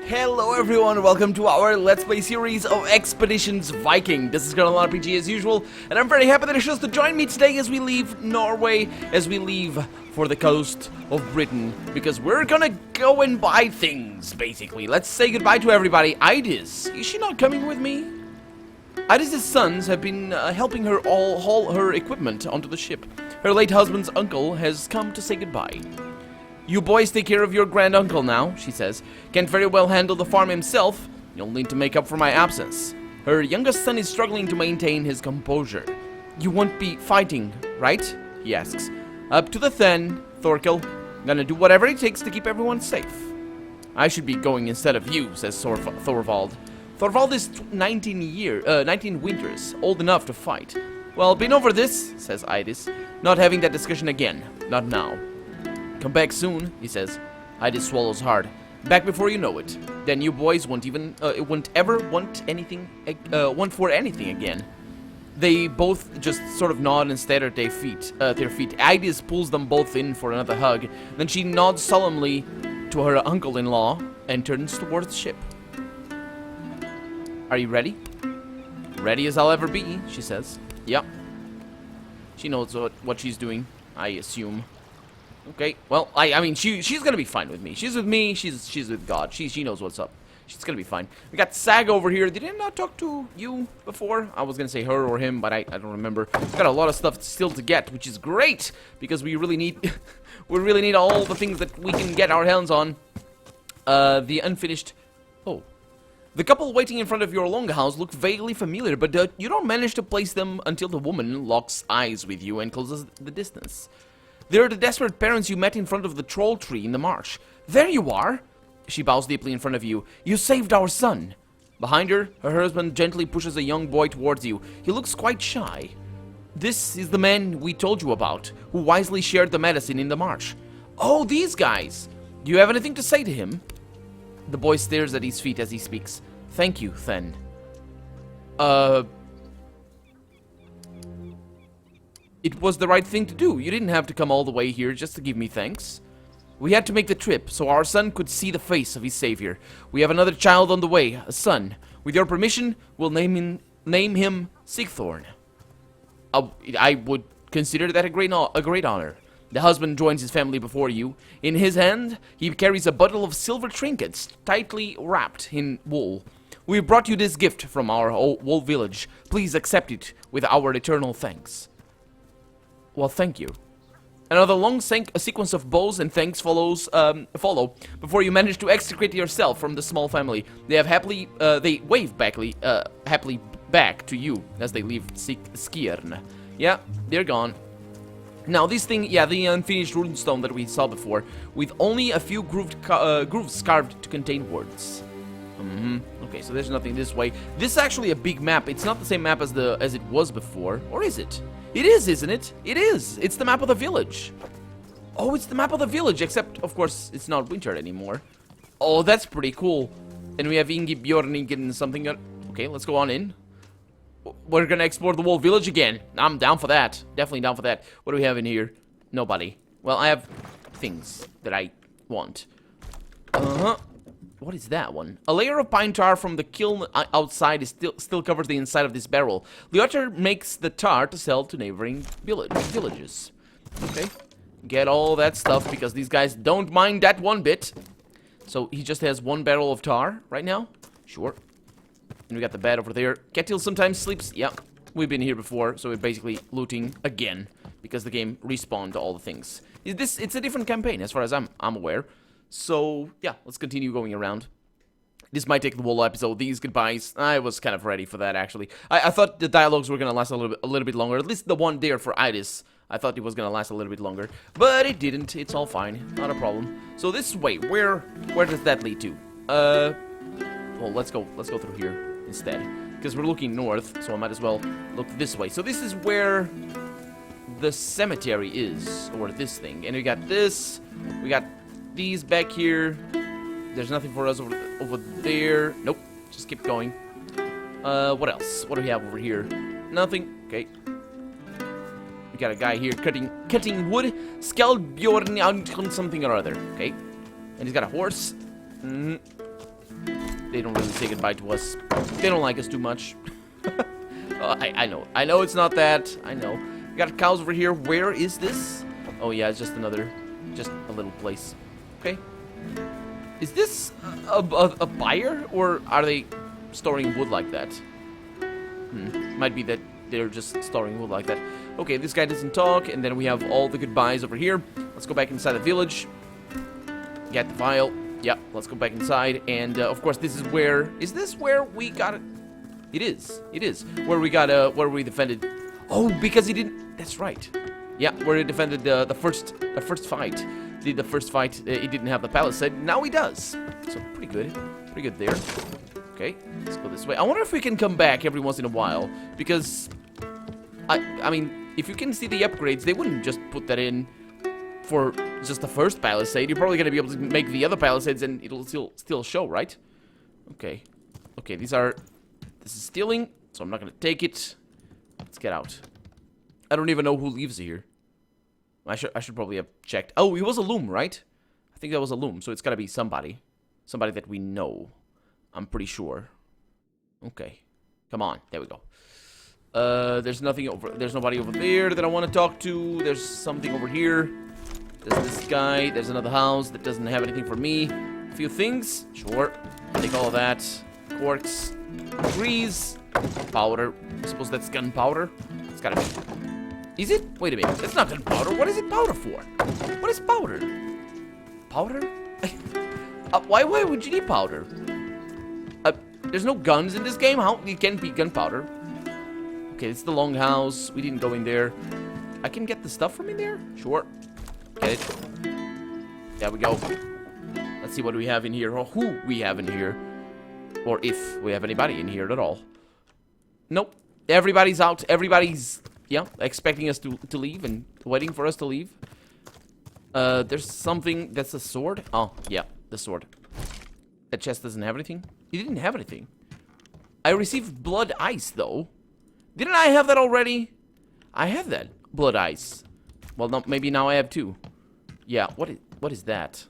Hello everyone, welcome to our Let's Play series of Expeditions Viking. This is Colonel RPG as usual, and I'm very happy that you chose to join me today as we leave Norway, as we leave for the coast of Britain, because we're gonna go and buy things, basically. Let's say goodbye to everybody. Idis, is she not coming with me? Idis' sons have been helping her all haul her equipment onto the ship. Her late husband's uncle has come to say goodbye. You boys take care of your granduncle now, she says. Can't very well handle the farm himself. You'll need to make up for my absence. Her youngest son is struggling to maintain his composure. You won't be fighting, right? He asks. Up to the then, Thorkel. Gonna do whatever it takes to keep everyone safe. I should be going instead of you, says Thorvald. Thorvald is 19 winters, old enough to fight. Well, been over this, says Idis. Not having that discussion again. Not now. Come back soon, he says. Idis swallows hard. Back before you know it. Then you boys won't ever want for anything again. They both just sort of nod and stare at their feet. Idis pulls them both in for another hug. Then she nods solemnly to her uncle-in-law and turns towards the ship. Are you ready? Ready as I'll ever be, she says. Yep. She knows what she's doing, I assume. Okay, well, I mean, she's gonna be fine with me. She's with me, she's with God. She knows what's up. She's gonna be fine. We got Sag over here. Did I not talk to you before? I was gonna say her or him, but I don't remember. We've got a lot of stuff still to get, which is great, because we really need all the things that we can get our hands on. The unfinished... Oh. The couple waiting in front of your longhouse look vaguely familiar, but you don't manage to place them until the woman locks eyes with you and closes the distance. They're the desperate parents you met in front of the troll tree in the marsh. There you are! She bows deeply in front of you. You saved our son! Behind her, her husband gently pushes a young boy towards you. He looks quite shy. This is the man we told you about, who wisely shared the medicine in the marsh. Oh, these guys! Do you have anything to say to him? The boy stares at his feet as he speaks. Thank you, Then. It was the right thing to do. You didn't have to come all the way here just to give me thanks. We had to make the trip so our son could see the face of his savior. We have another child on the way, a son. With your permission, we'll name him Sigthorn. I would consider that a great honor. The husband joins his family before you. In his hand, he carries a bundle of silver trinkets, tightly wrapped in wool. We brought you this gift from our whole village. Please accept it with our eternal thanks. Well, thank you. Another long sequence of bows and thanks follow before you manage to extricate yourself from the small family. They wave happily back to you as they leave Skirn. Yeah, they're gone. Now this thing, yeah, the unfinished runestone that we saw before, with only a few grooves carved to contain words. Okay, so there's nothing this way. This is actually a big map. It's not the same map as it was before, or is it? It is, isn't it? It is. It's the map of the village. Oh, it's the map of the village, except, of course, it's not winter anymore. Oh, that's pretty cool. And we have Ingi, Bjornig, and something. Okay, let's go on in. We're gonna explore the whole village again. I'm down for that. Definitely down for that. What do we have in here? Nobody. Well, I have things that I want. What is that one? A layer of pine tar from the kiln outside is still covers the inside of this barrel. Lyotter makes the tar to sell to neighboring villages. Okay. Get all that stuff because these guys don't mind that one bit. So he just has one barrel of tar right now? Sure. And we got the bed over there. Ketil sometimes sleeps. Yep. We've been here before, so we're basically looting again because the game respawned all the things. It's a different campaign as far as I'm aware. So, yeah, let's continue going around. This might take the whole episode. These goodbyes, I was kind of ready for that, actually. I thought the dialogues were going to last a little bit longer. At least the one there for Idis. I thought it was going to last a little bit longer. But it didn't. It's all fine. Not a problem. So this way, where does that lead to? Well, let's go through here instead. Because we're looking north, so I might as well look this way. So this is where the cemetery is. Or this thing. And we got this. We got these back here. There's nothing for us over there. Nope. Just keep going. What else? What do we have over here? Nothing. Okay. We got a guy here cutting wood. Skjaldbjorn on something or other. Okay. And he's got a horse. they don't really say goodbye to us. They don't like us too much. I know it's not that. I know. We got cows over here. Where is this? Oh yeah, it's just a little place. Okay. Is this a buyer, or are they storing wood like that? Might be that they're just storing wood like that. Okay, this guy doesn't talk, and then we have all the goodbyes over here. Let's go back inside the village. Get the vial. Yeah, let's go back inside, and of course, this is where. Is this where we got it? It is. It is where we got where we defended. Oh, because he didn't. That's right. Yeah, where he defended the first fight. Did the first fight? He didn't have the palisade. Now he does. So pretty good. Pretty good there. Okay, let's go this way. I wonder if we can come back every once in a while, because I mean, if you can see the upgrades, they wouldn't just put that in for just the first palisade. You're probably gonna be able to make the other palisades, and it'll still show, right? Okay. Okay, this is stealing, so I'm not gonna take it. Let's get out. I don't even know who lives here. I should probably have checked. Oh, it was a loom, right? I think that was a loom, so it's gotta be somebody. Somebody that we know. I'm pretty sure. Okay. Come on. There we go. There's nobody over there that I want to talk to. There's something over here. There's this guy. There's another house that doesn't have anything for me. A few things. Sure. Take all of that. Quartz. Grease. Powder. I suppose that's gunpowder. It's gotta be. Is it? Wait a minute. That's not gunpowder. What is it powder for? What is powder? Powder? Why would you need powder? There's no guns in this game. How? It can't be gunpowder. Okay, it's the longhouse. We didn't go in there. I can get the stuff from in there? Sure. Get it. There we go. Let's see what we have in here, or who we have in here. Or if we have anybody in here at all. Nope. Everybody's out. Everybody's, yeah, expecting us to leave and waiting for us to leave. There's something that's a sword. Oh, yeah, the sword. That chest doesn't have anything. He didn't have anything. I received blood ice, though. Didn't I have that already? I have that. Blood ice. Well, no, maybe now I have two. Yeah, what is that?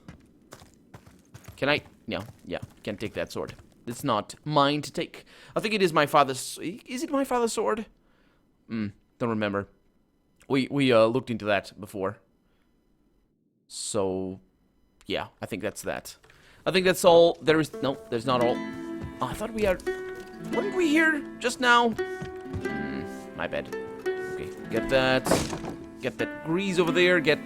Can I? No, yeah, can't take that sword. It's not mine to take. I think it is my father's. Is it my father's sword? Don't remember. We looked into that before. So, yeah, I think that's that. I think that's all there is. No, there's not all. Oh, I thought we are. Weren't we here just now? My bad. Okay, get that. Get that grease over there. Get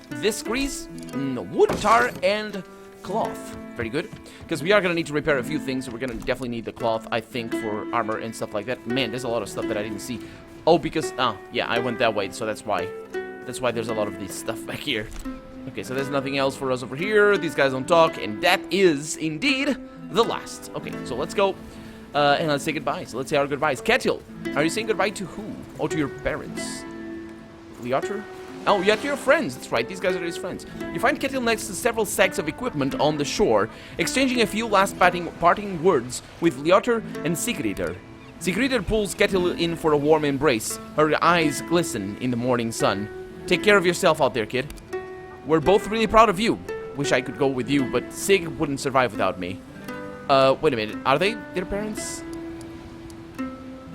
this grease. Wood, tar, and cloth. Very good. Because we are going to need to repair a few things. So we're going to definitely need the cloth, I think, for armor and stuff like that. Man, there's a lot of stuff that I didn't see. Oh, because... yeah, I went that way, so that's why. That's why there's a lot of this stuff back here. Okay, so there's nothing else for us over here. These guys don't talk, and that is, indeed, the last. Okay, so let's go, and let's say goodbye. So let's say our goodbyes. Ketil, are you saying goodbye to who? Oh, to your parents. Leotar? Oh, yeah, to your friends. That's right, these guys are his friends. You find Ketil next to several sacks of equipment on the shore, exchanging a few last parting words with Leotar and Sigridur. Sigridur pulls Ketil in for a warm embrace. Her eyes glisten in the morning sun. Take care of yourself out there, kid. We're both really proud of you. Wish I could go with you, but Sig wouldn't survive without me. Wait a minute. Are they their parents?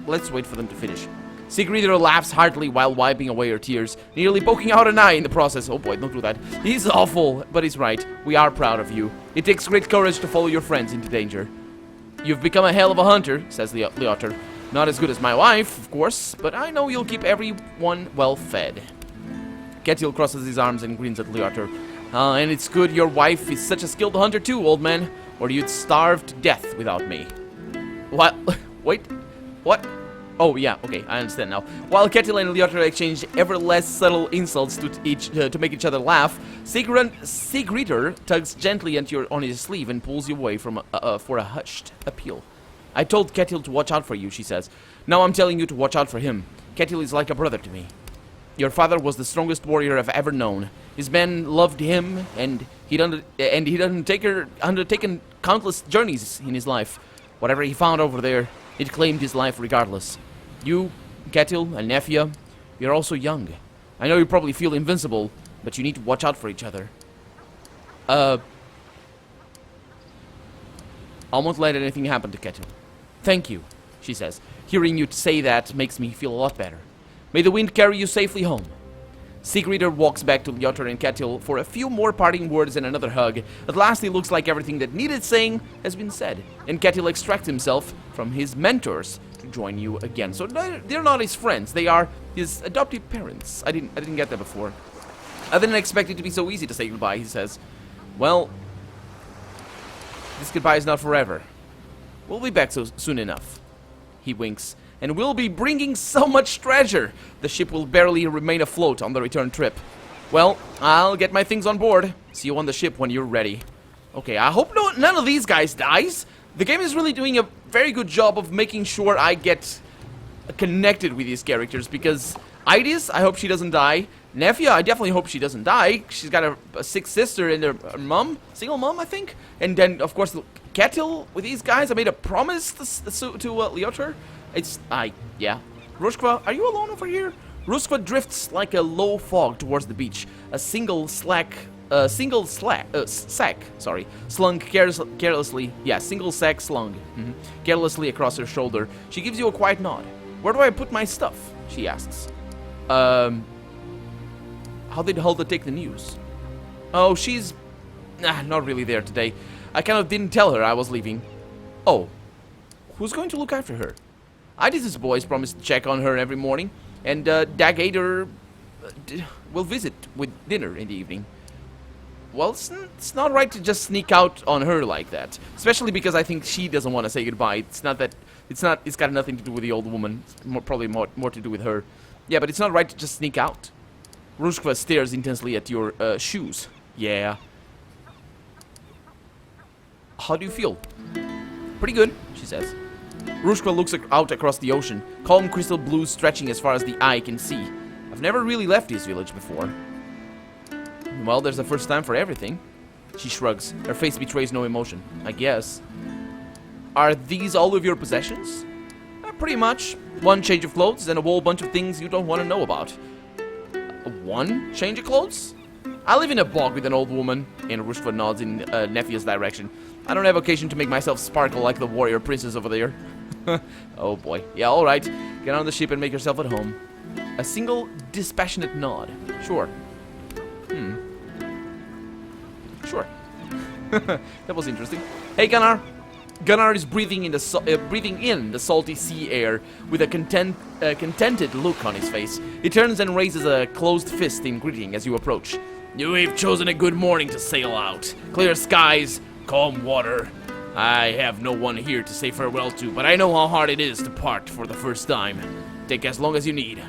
Let's wait for them to finish. Sigridur laughs heartily while wiping away her tears, nearly poking out an eye in the process. Oh boy, don't do that. He's awful, but he's right. We are proud of you. It takes great courage to follow your friends into danger. You've become a hell of a hunter, says Leotar. Not as good as my wife, of course, but I know you'll keep everyone well fed. Ketil crosses his arms and grins at Leotar. And it's good your wife is such a skilled hunter too, old man, or you'd starve to death without me. What? Wait, what? Oh, yeah, okay, I understand now. While Ketil and Leotar exchange ever less subtle insults to make each other laugh, Sigridur tugs gently on his sleeve and pulls you away from for a hushed appeal. I told Ketil to watch out for you, she says. Now I'm telling you to watch out for him. Ketil is like a brother to me. Your father was the strongest warrior I've ever known. His men loved him, and he'd undertaken countless journeys in his life. Whatever he found over there, it claimed his life regardless. You, Ketil, and Nefia, you're also young. I know you probably feel invincible, but you need to watch out for each other. I won't let anything happen to Ketil. Thank you, she says. Hearing you say that makes me feel a lot better. May the wind carry you safely home. Sigrider walks back to Lyotr and Ketil for a few more parting words and another hug. At last it looks like everything that needed saying has been said, and Ketil extracts himself from his mentors to join you again. So they're not his friends, they are his adoptive parents. I didn't get that before. I didn't expect it to be so easy to say goodbye, he says. Well, this goodbye is not forever. We'll be back so soon enough. He winks. And we'll be bringing so much treasure. The ship will barely remain afloat on the return trip. Well, I'll get my things on board. See you on the ship when you're ready. Okay, I hope none of these guys dies. The game is really doing a very good job of making sure I get connected with these characters, because Ides, I hope she doesn't die. Nefia, I definitely hope she doesn't die. She's got a sick sister and her mom, single mom, I think. And then, of course, Ketil with these guys. I made a promise to Lyotr. Yeah. Ruskva, are you alone over here? Ruskva drifts like a low fog towards the beach. A single sack, slung carelessly. Yeah, single sack slung carelessly across her shoulder. She gives you a quiet nod. Where do I put my stuff? She asks. How did Hulda take the news? Oh, she's not really there today. I kind of didn't tell her I was leaving. Oh, who's going to look after her? Ides' boys promised to check on her every morning, and Dagator will visit with dinner in the evening. Well, it's not right to just sneak out on her like that, especially because I think she doesn't want to say goodbye. It's got nothing to do with the old woman. It's probably more to do with her. Yeah, but it's not right to just sneak out. Ruskva stares intensely at your shoes. Yeah. How do you feel? Pretty good, she says. Ruskva looks out across the ocean, calm crystal blue stretching as far as the eye can see. I've never really left this village before. Well, there's a first time for everything. She shrugs. Her face betrays no emotion. I guess. Are these all of your possessions? Pretty much. One change of clothes and a whole bunch of things you don't want to know about. One change of clothes? I live in a bog with an old woman. And Ruskva nods in Nefia's direction. I don't have occasion to make myself sparkle like the warrior princess over there. Oh boy. Yeah, alright. Get on the ship and make yourself at home. A single dispassionate nod. Sure. Sure. That was interesting. Hey, Gunnar. Gunnar is breathing in the salty sea air with a contented look on his face. He turns and raises a closed fist in greeting as you approach. You have chosen a good morning to sail out. Clear skies, calm water. I have no one here to say farewell to, but I know how hard it is to part for the first time. Take as long as you need.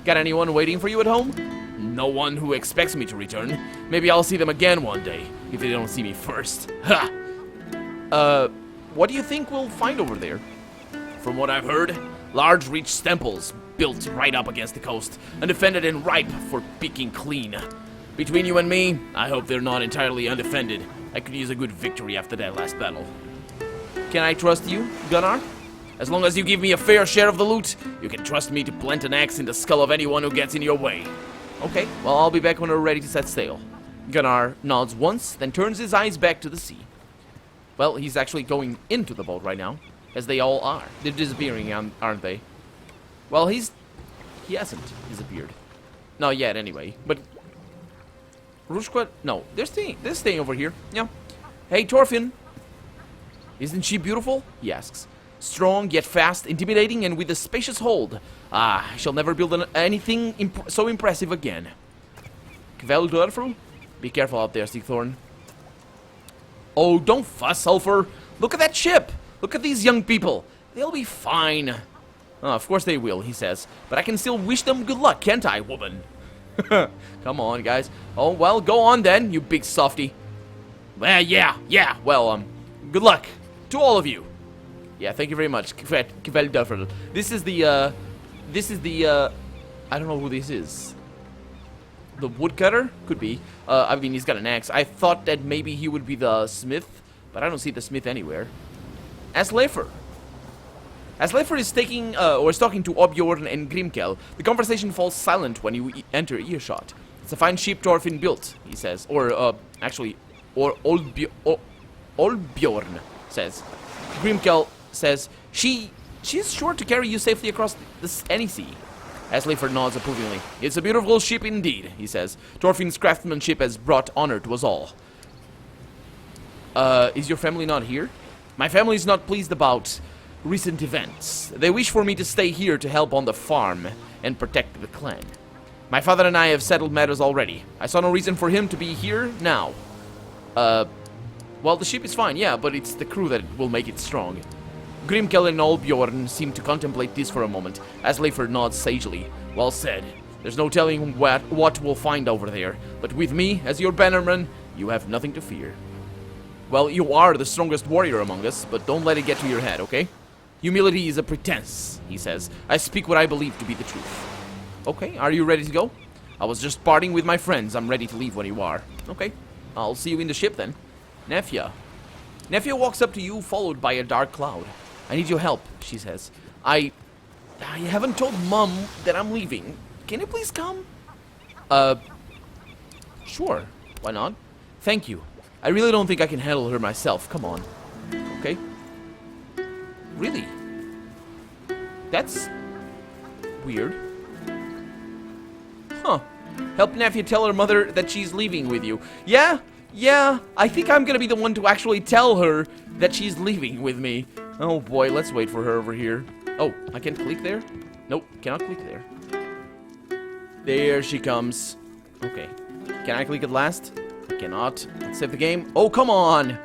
Got anyone waiting for you at home? No one who expects me to return. Maybe I'll see them again one day, if they don't see me first. Ha! What do you think we'll find over there? From what I've heard, large rich temples built right up against the coast, undefended and ripe for picking clean. Between you and me, I hope they're not entirely undefended. I could use a good victory after that last battle. Can I trust you, Gunnar? As long as you give me a fair share of the loot, you can trust me to plant an axe in the skull of anyone who gets in your way. Okay, well, I'll be back when we're ready to set sail. Gunnar nods once, then turns his eyes back to the sea. Well, he's actually going into the boat right now, as they all are. They're disappearing, aren't they? Well, he hasn't disappeared. Not yet, anyway. But Ruskva, no, they're staying over here. Yeah. Hey, Thorfinn. Isn't she beautiful? He asks. Strong, yet fast, intimidating, and with a spacious hold. Ah, I shall never build anything so impressive again. Kveldorfru? Be careful out there, Sigthorn. Oh, don't fuss, Sulfur. Look at that ship. Look at these young people. They'll be fine. Oh, of course they will, he says. But I can still wish them good luck, can't I, woman? Come on, guys. Oh, well, go on then, you big softy. Well, yeah. Well, good luck to all of you. Yeah, thank you very much. This is the, I don't know who this is. The woodcutter? Could be. I mean, he's got an axe. I thought that maybe he would be the smith, but I don't see the smith anywhere. Aslefer. Aslefer is taking, or is talking to Obbjorn and Grimkel. The conversation falls silent when you enter earshot. It's a fine ship Thorfinn built, he says. Or, actually, or Olbjorn. says. Grimkel says, she's sure to carry you safely across any sea. Asleiford nods approvingly. It's a beautiful ship indeed, he says. Thorfinn's craftsmanship has brought honor to us all. Is your family not here? My family is not pleased about recent events. They wish for me to stay here to help on the farm and protect the clan. My father and I have settled matters already. I saw no reason for him to be here now. Well, the ship is fine, yeah, but it's the crew that will make it strong. Grimkel and Olbjorn seem to contemplate this for a moment, as Leifert nods sagely. Well said. There's no telling what we'll find over there, but with me, as your bannerman, you have nothing to fear. Well, you are the strongest warrior among us, but don't let it get to your head, okay? Humility is a pretense, he says. I speak what I believe to be the truth. Okay, are you ready to go? I was just parting with my friends. I'm ready to leave when you are. Okay, I'll see you in the ship then. Nefja. Nefja walks up to you, followed by a dark cloud. I need your help, she says. I haven't told Mum that I'm leaving. Can you please come? Sure. Why not? Thank you. I really don't think I can handle her myself. Come on. Okay. Really? That's weird. Huh. Help Nefja tell her mother that she's leaving with you. Yeah, I think I'm gonna be the one to actually tell her that she's leaving with me. Oh boy, let's wait for her over here. Oh, I can't click there? Nope, cannot click there. There she comes. Okay. Can I click it last? I cannot. Let's save the game. Oh, come on!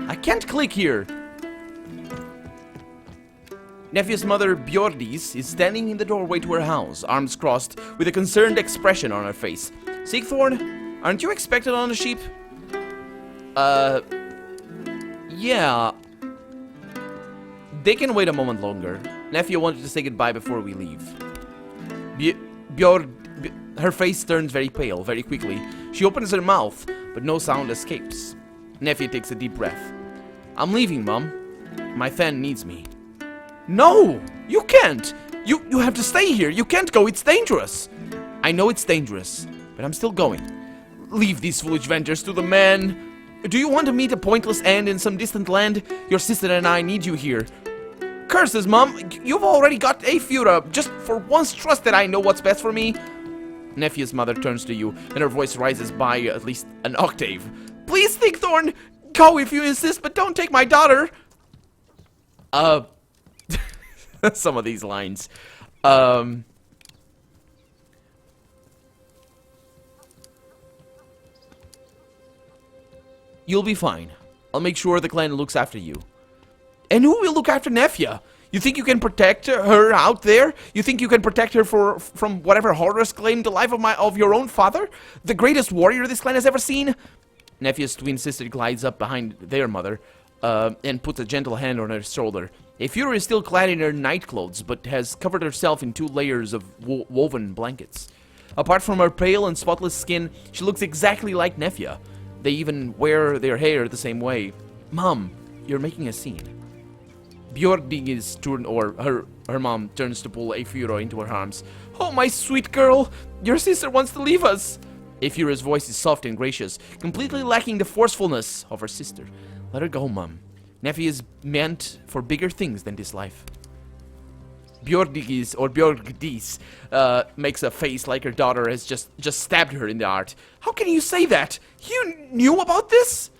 I can't click here! Nefja's mother, Bjordis, is standing in the doorway to her house, arms crossed, with a concerned expression on her face. Sigthorn, aren't you expected on the ship? Yeah. They can wait a moment longer. Nefja wanted to say goodbye before we leave. Her face turns very pale, very quickly. She opens her mouth, but no sound escapes. Nefja takes a deep breath. I'm leaving, Mum. My Then needs me. No! You can't! You have to stay here. You can't go. It's dangerous. I know it's dangerous, but I'm still going. Leave these foolish ventures to the men. Do you want to meet a pointless end in some distant land? Your sister and I need you here. Curses, Mom! You've already got a Fura. Just for once, trust that I know what's best for me. Nefja's mother turns to you, and her voice rises by at least an octave. Please, Sigthorn! Go if you insist, but don't take my daughter! Some of these lines. You'll be fine. I'll make sure the clan looks after you. And who will look after Nefja? You think you can protect her out there? You think you can protect her from whatever horrors claim the life of your own father? The greatest warrior this clan has ever seen? Nefja's twin sister glides up behind their mother, and puts a gentle hand on her shoulder. Fura is still clad in her nightclothes, but has covered herself in 2 layers of woven blankets. Apart from her pale and spotless skin, she looks exactly like Nefja. They even wear their hair the same way. Mom, you're making a scene. Bjordig's turn, or her mom turns to pull Fura into her arms. Oh, my sweet girl! Your sister wants to leave us! Fura's voice is soft and gracious, completely lacking the forcefulness of her sister. Let her go, Mom. Nefja is meant for bigger things than this life. Bjordis makes a face like her daughter has just stabbed her in the heart. How can you say that? You knew about this?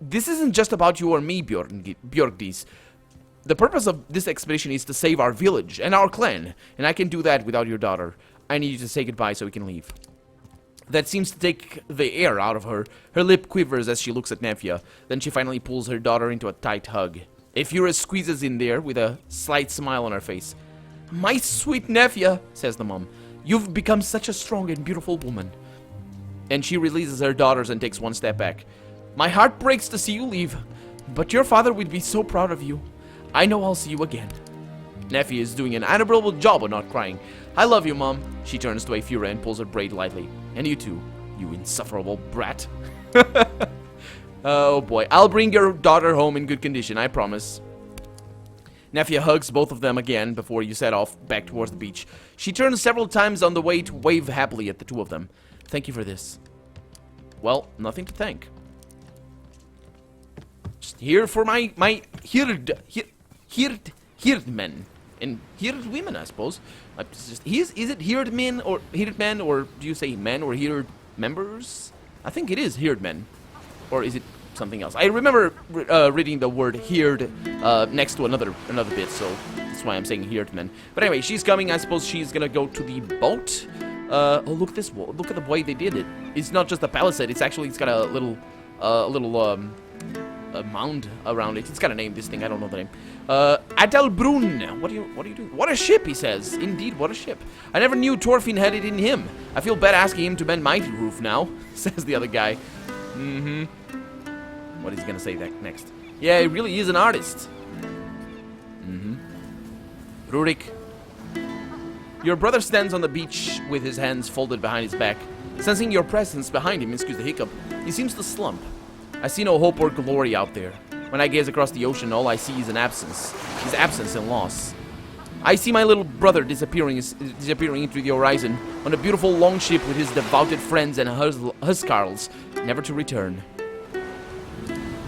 This isn't just about you or me, Bjordis. The purpose of this expedition is to save our village and our clan, and I can do that without your daughter. I need you to say goodbye so we can leave. That seems to take the air out of her. Her lip quivers as she looks at Nefja. Then she finally pulls her daughter into a tight hug. Fura squeezes in there with a slight smile on her face. My sweet Nefja, says the mom. You've become such a strong and beautiful woman. And she releases her daughters and takes one step back. My heart breaks to see you leave, but your father would be so proud of you. I know I'll see you again. Nefja is doing an admirable job of not crying. I love you, Mom. She turns to Fura and pulls her braid lightly. And you too, you insufferable brat. Oh boy, I'll bring your daughter home in good condition, I promise. Nefja hugs both of them again before you set off back towards the beach. She turns several times on the way to wave happily at the two of them. Thank you for this. Well, nothing to thank. Here for my herdmen and herd women, I suppose. Is it herdmen or herdmen, or do you say men or herd members? I think it is herdmen, or is it something else? I remember reading the word herd next to another bit, so that's why I'm saying herdmen. But anyway, she's coming. I suppose she's gonna go to the boat. Oh, look at this wall. Look at the way they did it. It's not just a palisade. It's got a little a mound around it. It's got a name, this thing. I don't know the name. Adalbrun. What are you doing? What a ship, he says. Indeed, what a ship. I never knew Thorfinn had it in him. I feel bad asking him to mend my roof now, says the other guy. Mm-hmm. What is he gonna say next? Yeah, he really is an artist. Mm-hmm. Rurik. Your brother stands on the beach with his hands folded behind his back. Sensing your presence behind him, excuse the hiccup, he seems to slump. I see no hope or glory out there. When I gaze across the ocean, all I see is an absence. His absence and loss. I see my little brother disappearing into the horizon on a beautiful longship with his devoted friends and huscarls, never to return.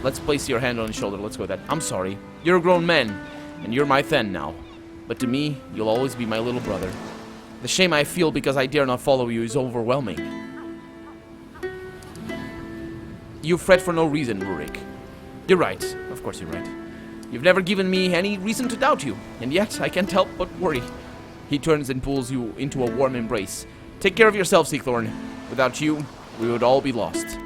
Let's place your hand on his shoulder. Let's go with that. I'm sorry. You're a grown man, and you're my Then now. But to me, you'll always be my little brother. The shame I feel because I dare not follow you is overwhelming. You fret for no reason, Rurik. You're right. Of course you're right. You've never given me any reason to doubt you, and yet I can't help but worry. He turns and pulls you into a warm embrace. Take care of yourself, Sigthorn. Without you, we would all be lost.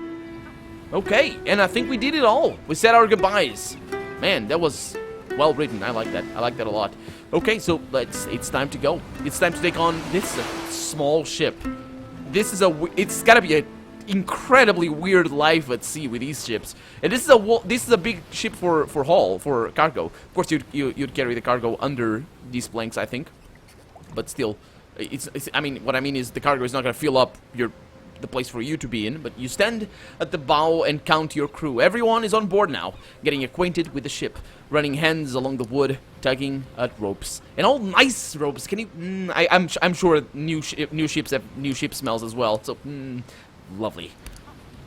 Okay, and I think we did it all. We said our goodbyes. Man, that was well written. I like that. I like that a lot. Okay, so it's time to go. It's time to take on this small ship. It's gotta be a incredibly weird life at sea with these ships, and this is a big ship for cargo. Of course, you'd carry the cargo under these planks, I think, but still, I mean, what I mean is the cargo is not going to fill up the place for you to be in, but you stand at the bow and count your crew. Everyone is on board now, getting acquainted with the ship, running hands along the wood, tugging at ropes, and all nice ropes. Can you? I'm sure new ships have new ship smells as well. So. Lovely.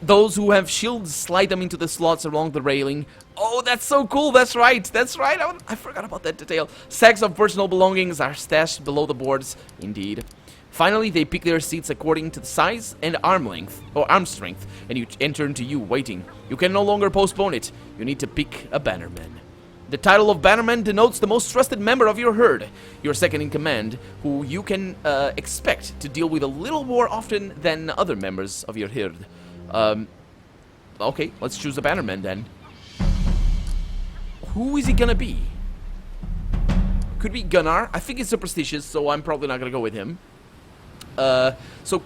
Those who have shields slide them into the slots along the railing. Oh, that's so cool. That's right. That's right. I forgot about that detail. Sacks of personal belongings are stashed below the boards. Indeed. Finally, they pick their seats according to the size and arm strength, and you enter into you, waiting. You can no longer postpone it. You need to pick a bannerman. The title of bannerman denotes the most trusted member of your herd, your second in command, who you can expect to deal with a little more often than other members of your herd. Okay, let's choose a bannerman then. Who is he gonna be? Could be Gunnar. I think he's superstitious, so I'm probably not gonna go with him. So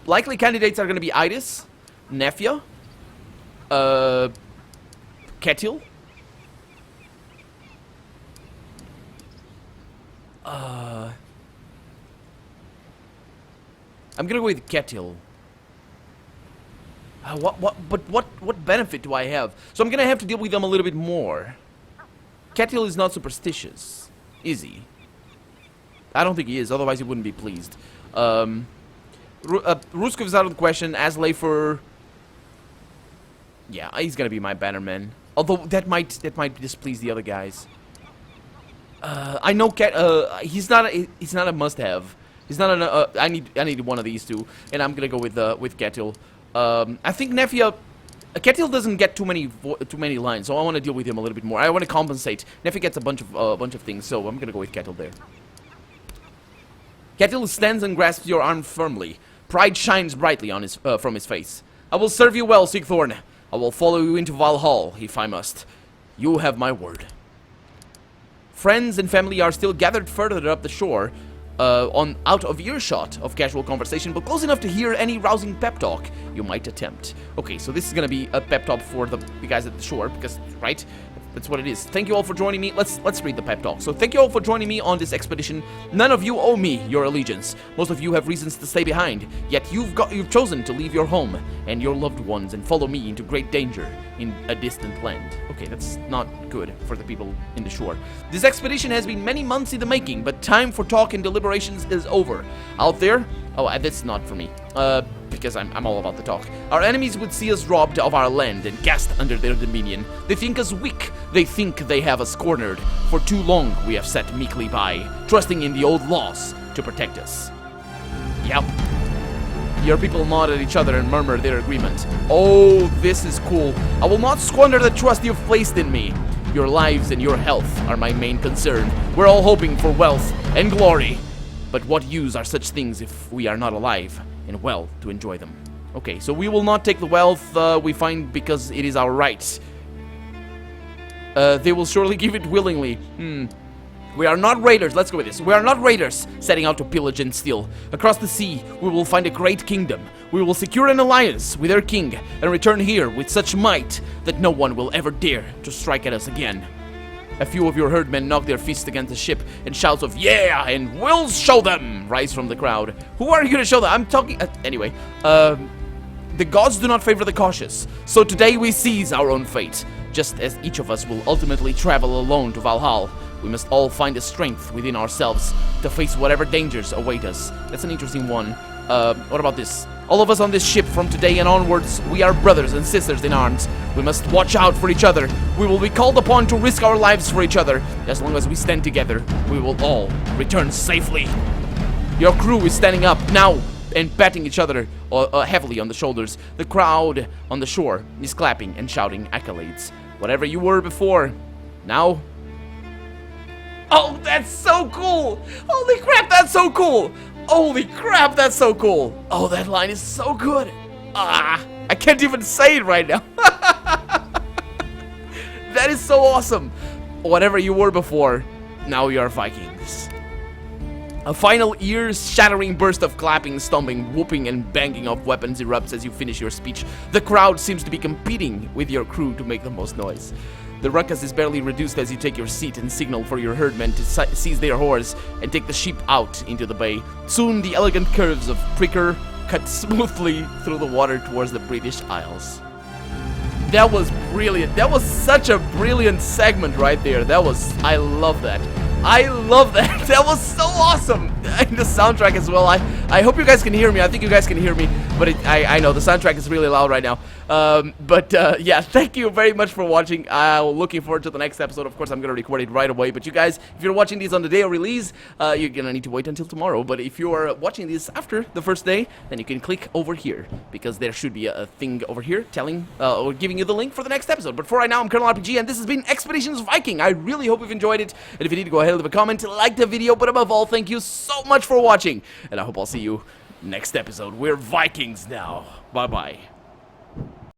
likely candidates are gonna be Idis, Nefja, Ketil. I'm gonna go with Ketil. What benefit do I have? So I'm gonna have to deal with them a little bit more. Ketil is not superstitious, is he? I don't think he is, otherwise he wouldn't be pleased. Ruskov is out of the question, as Leifer. Yeah, he's gonna be my bannerman. Although that might displease the other guys. I know he's not a must-have. He's not an. I need one of these two, and I'm gonna go with Ketil. I think Nefja. Ketil doesn't get too many lines, so I want to deal with him a little bit more. I want to compensate. Nefja gets a bunch of things, so I'm gonna go with Ketil there. Ketil stands and grasps your arm firmly. Pride shines brightly on from his face. I will serve you well, Sigthorn. I will follow you into Valhall if I must. You have my word. Friends and family are still gathered further up the shore, out of earshot of casual conversation, but close enough to hear any rousing pep talk you might attempt. Okay, so this is gonna be a pep talk for the guys at the shore, because, right? That's what it is. Thank you all for joining me. Let's read the pep talk. So thank you all for joining me on this expedition. None of you owe me your allegiance. Most of you have reasons to stay behind. Yet you've chosen to leave your home and your loved ones and follow me into great danger in a distant land. Okay, that's not good for the people in the shore. This expedition has been many months in the making, but time for talk and deliberations is over. Out there, Oh, that's not for me. Because I'm all about the talk. Our enemies would see us robbed of our land and cast under their dominion. They think us weak. They think they have us cornered. For too long we have sat meekly by, trusting in the old laws to protect us. Yep. Your people nod at each other and murmur their agreement. Oh, this is cool. I will not squander the trust you've placed in me. Your lives and your health are my main concern. We're all hoping for wealth and glory. But what use are such things if we are not alive and well to enjoy them? Okay, so we will not take the wealth we find because it is our right. They will surely give it willingly. We are not raiders. Let's go with this. We are not raiders setting out to pillage and steal. Across the sea, we will find a great kingdom. We will secure an alliance with our king and return here with such might that no one will ever dare to strike at us again. A few of your herdmen knock their fists against the ship, and shouts of "Yeah!" and "We'll show them!" rise from the crowd. Who are you going to show them? I'm talking... anyway, the gods do not favor the cautious, so today we seize our own fate. Just as each of us will ultimately travel alone to Valhalla, we must all find the strength within ourselves to face whatever dangers await us. That's an interesting one. What about this? All of us on this ship from today and onwards, we are brothers and sisters in arms. We must watch out for each other. We will be called upon to risk our lives for each other. As long as we stand together, we will all return safely. Your crew is standing up now and patting each other heavily on the shoulders. The crowd on the shore is clapping and shouting accolades. Whatever you were before, now... Oh, that's so cool! Holy crap, that's so cool! Holy crap, that's so cool! Oh, that line is so good! I can't even say it right now. That is so awesome! Whatever you were before, now you are Vikings. A final ear-shattering burst of clapping, stomping, whooping, and banging of weapons erupts as you finish your speech. The crowd seems to be competing with your crew to make the most noise. The ruckus is barely reduced as you take your seat and signal for your herdmen to seize their horse and take the sheep out into the bay. Soon, the elegant curves of Pricker cut smoothly through the water towards the British Isles. That was brilliant. That was such a brilliant segment right there. I love that. I love that. That was so awesome. And the soundtrack as well. I hope you guys can hear me. I think you guys can hear me. But I know the soundtrack is really loud right now. Yeah, thank you very much for watching. I'm looking forward to the next episode. Of course, I'm going to record it right away. But you guys, if you're watching these on the day of release, you're going to need to wait until tomorrow. But if you're watching this after the first day, then you can click over here. Because there should be a thing over here telling or giving you the link for the next episode. But for right now, I'm Colonel RPG, and this has been Expeditions Viking. I really hope you've enjoyed it. And if you need to go ahead, leave a comment, like the video. But above all, thank you so much for watching. And I hope I'll see you next episode. We're Vikings now. Bye-bye.